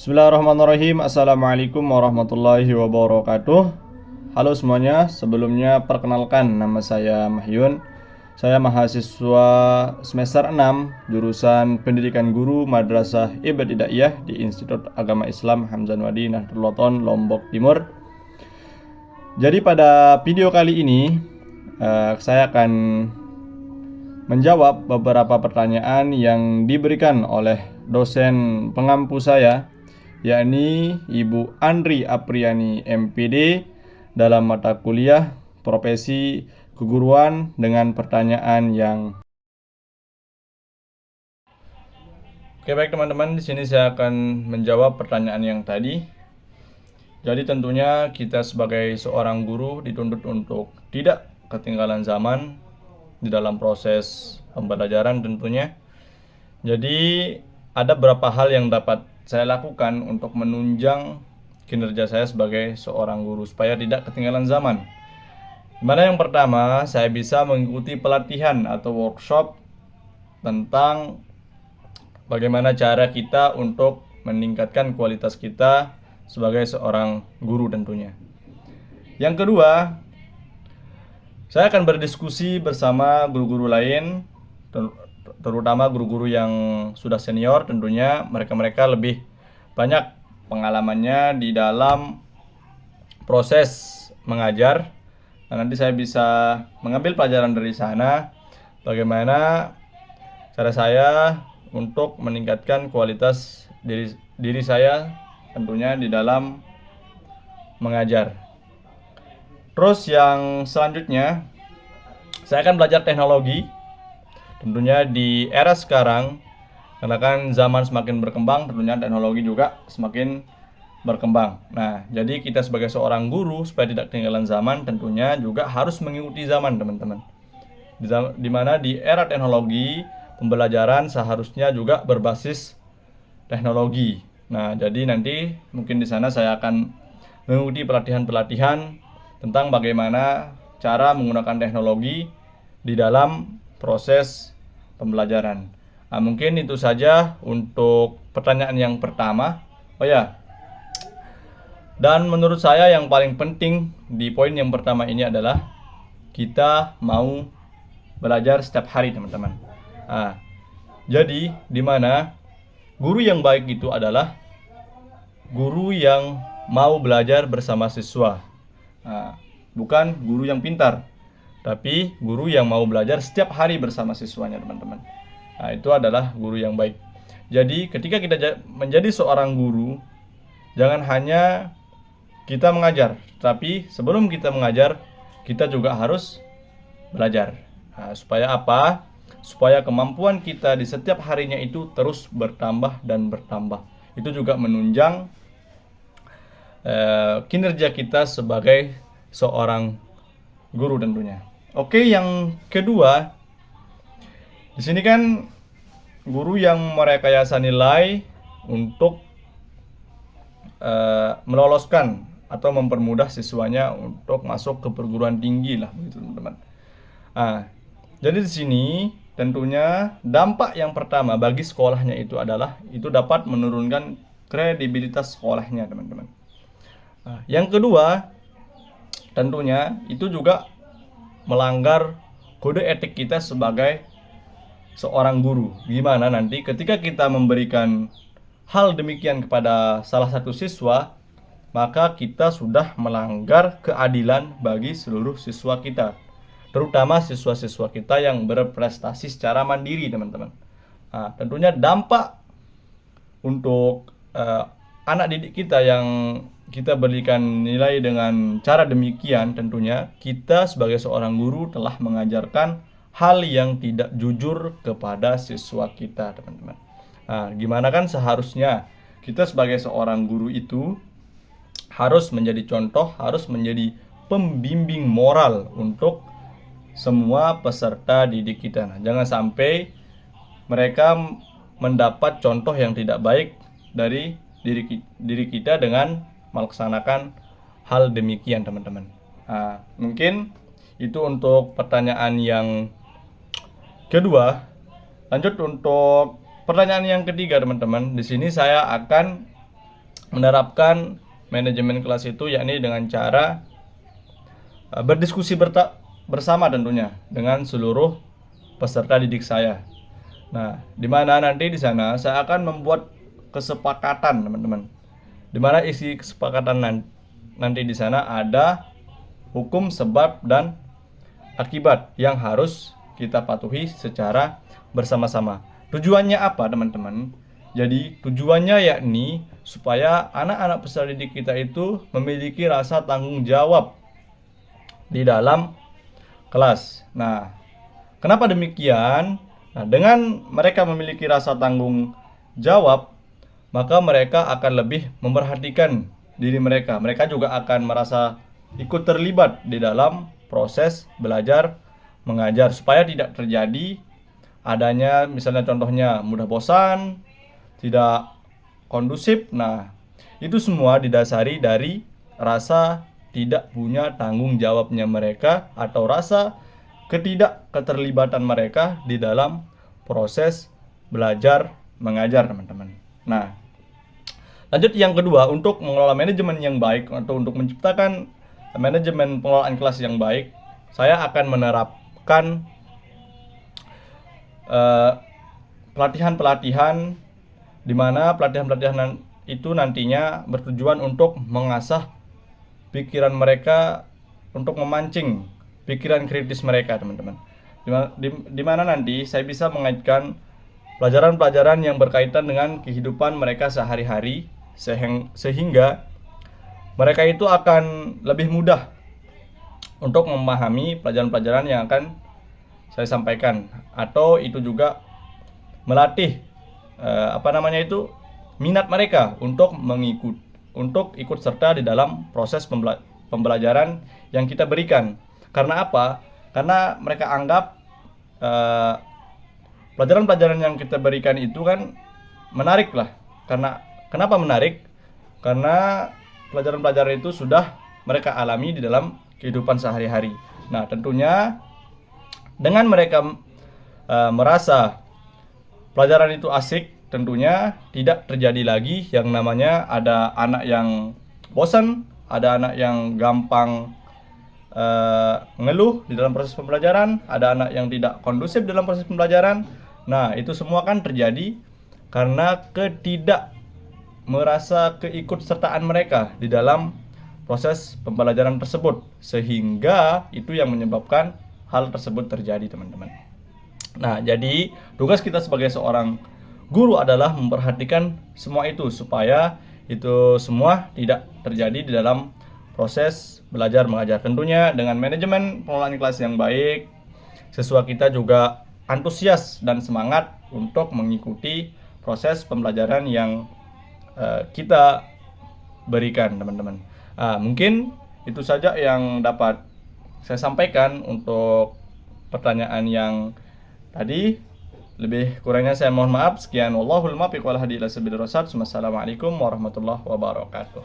Bismillahirrahmanirrahim. Assalamualaikum warahmatullahi wabarakatuh. Halo semuanya, sebelumnya perkenalkan nama saya Mahyun. Saya mahasiswa semester 6 jurusan Pendidikan Guru Madrasah Ibtidaiyah di Institut Agama Islam Hamzan Wadi Nahdlatul Ulama Lombok Timur. Jadi pada video kali ini saya akan menjawab beberapa pertanyaan yang diberikan oleh dosen pengampu saya, yakni Ibu Andri Apriani MPD, dalam mata kuliah profesi keguruan dengan pertanyaan yang Oke, baik teman-teman, di sini saya akan menjawab pertanyaan yang tadi. Jadi tentunya kita sebagai seorang guru dituntut untuk tidak ketinggalan zaman di dalam proses pembelajaran tentunya. Jadi ada beberapa hal yang dapat saya lakukan untuk menunjang kinerja saya sebagai seorang guru supaya tidak ketinggalan zaman. Dimana yang pertama, saya bisa mengikuti pelatihan atau workshop tentang bagaimana cara kita untuk meningkatkan kualitas kita sebagai seorang guru tentunya. Yang kedua, saya akan berdiskusi bersama guru-guru lain, terutama guru-guru yang sudah senior tentunya. Mereka lebih banyak pengalamannya di dalam proses mengajar. Nah, nanti saya bisa mengambil pelajaran dari sana, bagaimana cara saya untuk meningkatkan kualitas diri saya tentunya di dalam mengajar. Terus yang selanjutnya, saya akan belajar teknologi. Tentunya di era sekarang, karena kan zaman semakin berkembang, tentunya teknologi juga semakin berkembang. Nah, jadi kita sebagai seorang guru supaya tidak ketinggalan zaman, tentunya juga harus mengikuti zaman, teman-teman. Di mana di era teknologi, pembelajaran seharusnya juga berbasis teknologi. Nah, jadi nanti mungkin di sana saya akan mengikuti pelatihan-pelatihan tentang bagaimana cara menggunakan teknologi di dalam proses pembelajaran. Nah, mungkin itu saja untuk pertanyaan yang pertama. Oh ya, dan menurut saya yang paling penting di poin yang pertama ini adalah kita mau belajar setiap hari, teman-teman. Nah, jadi di mana guru yang baik itu adalah guru yang mau belajar bersama siswa. Nah, bukan guru yang pintar, tapi guru yang mau belajar setiap hari bersama siswanya, teman-teman. Nah, itu adalah guru yang baik. Jadi ketika kita menjadi seorang guru, jangan hanya kita mengajar, tapi sebelum kita mengajar, kita juga harus belajar. Nah, supaya apa? Supaya kemampuan kita di setiap harinya itu terus bertambah dan bertambah. Itu juga menunjang kinerja kita sebagai seorang guru tentunya. Oke, yang kedua, di sini kan guru yang merekayasa nilai untuk meloloskan atau mempermudah siswanya untuk masuk ke perguruan tinggi lah, begitu teman-teman. Nah, jadi di sini tentunya dampak yang pertama bagi sekolahnya itu adalah itu dapat menurunkan kredibilitas sekolahnya, teman-teman. Nah, yang kedua, tentunya itu juga melanggar kode etik kita sebagai seorang guru. Gimana nanti ketika kita memberikan hal demikian kepada salah satu siswa, maka kita sudah melanggar keadilan bagi seluruh siswa kita, terutama siswa-siswa kita yang berprestasi secara mandiri, teman-teman. Nah, tentunya dampak untuk anak didik kita yang kita berikan nilai dengan cara demikian, tentunya kita sebagai seorang guru telah mengajarkan hal yang tidak jujur kepada siswa kita, teman-teman. Nah, gimana kan seharusnya kita sebagai seorang guru itu harus menjadi contoh, harus menjadi pembimbing moral untuk semua peserta didik kita. Nah, jangan sampai mereka mendapat contoh yang tidak baik dari diri kita dengan melaksanakan hal demikian, teman-teman. Nah, mungkin itu untuk pertanyaan yang kedua. Lanjut untuk pertanyaan yang ketiga, teman-teman. Di sini saya akan menerapkan manajemen kelas itu, yakni dengan cara berdiskusi bersama tentunya dengan seluruh peserta didik saya. Nah, di mana nanti di sana saya akan membuat kesepakatan, teman-teman. Di mana isi kesepakatan nanti di sana ada hukum sebab dan akibat yang harus kita patuhi secara bersama-sama. Tujuannya apa, teman-teman? Jadi tujuannya yakni supaya anak-anak peserta didik kita itu memiliki rasa tanggung jawab di dalam kelas. Nah, kenapa demikian? Nah, dengan mereka memiliki rasa tanggung jawab, maka mereka akan lebih memperhatikan diri mereka. Mereka juga akan merasa ikut terlibat di dalam proses belajar mengajar, supaya tidak terjadi adanya misalnya contohnya mudah bosan, tidak kondusif. Nah, itu semua didasari dari rasa tidak punya tanggung jawabnya mereka atau rasa ketidakketerlibatan mereka di dalam proses belajar mengajar, teman-teman. Nah, lanjut yang kedua, untuk mengelola manajemen yang baik atau untuk menciptakan manajemen pengelolaan kelas yang baik, saya akan menerapkan pelatihan-pelatihan di mana pelatihan-pelatihan itu nantinya bertujuan untuk mengasah pikiran mereka, untuk memancing pikiran kritis mereka, teman-teman. Di mana nanti saya bisa mengaitkan pelajaran-pelajaran yang berkaitan dengan kehidupan mereka sehari-hari, sehingga mereka itu akan lebih mudah untuk memahami pelajaran-pelajaran yang akan saya sampaikan, atau itu juga melatih minat mereka untuk ikut serta di dalam proses pembelajaran yang kita berikan. Karena apa? Karena mereka anggap pelajaran-pelajaran yang kita berikan itu kan menarik lah. Kenapa menarik? Karena pelajaran-pelajaran itu sudah mereka alami di dalam kehidupan sehari-hari. Nah, tentunya dengan mereka merasa pelajaran itu asik, tentunya tidak terjadi lagi yang namanya ada anak yang bosan, ada anak yang gampang ngeluh di dalam proses pembelajaran, ada anak yang tidak kondusif dalam proses pembelajaran. Nah, itu semua kan terjadi karena merasa keikutsertaan mereka di dalam proses pembelajaran tersebut, sehingga itu yang menyebabkan hal tersebut terjadi, teman-teman. Nah, jadi tugas kita sebagai seorang guru adalah memperhatikan semua itu supaya itu semua tidak terjadi di dalam proses belajar mengajar. Tentunya dengan manajemen pengelolaan kelas yang baik, siswa kita juga antusias dan semangat untuk mengikuti proses pembelajaran yang kita berikan, teman-teman. Mungkin itu saja yang dapat saya sampaikan untuk pertanyaan yang tadi. Lebih kurangnya saya mohon maaf. Sekian, wallahul muwaffiq wal hadi ila sabilir rasyad. Wassalamualaikum warahmatullahi wabarakatuh.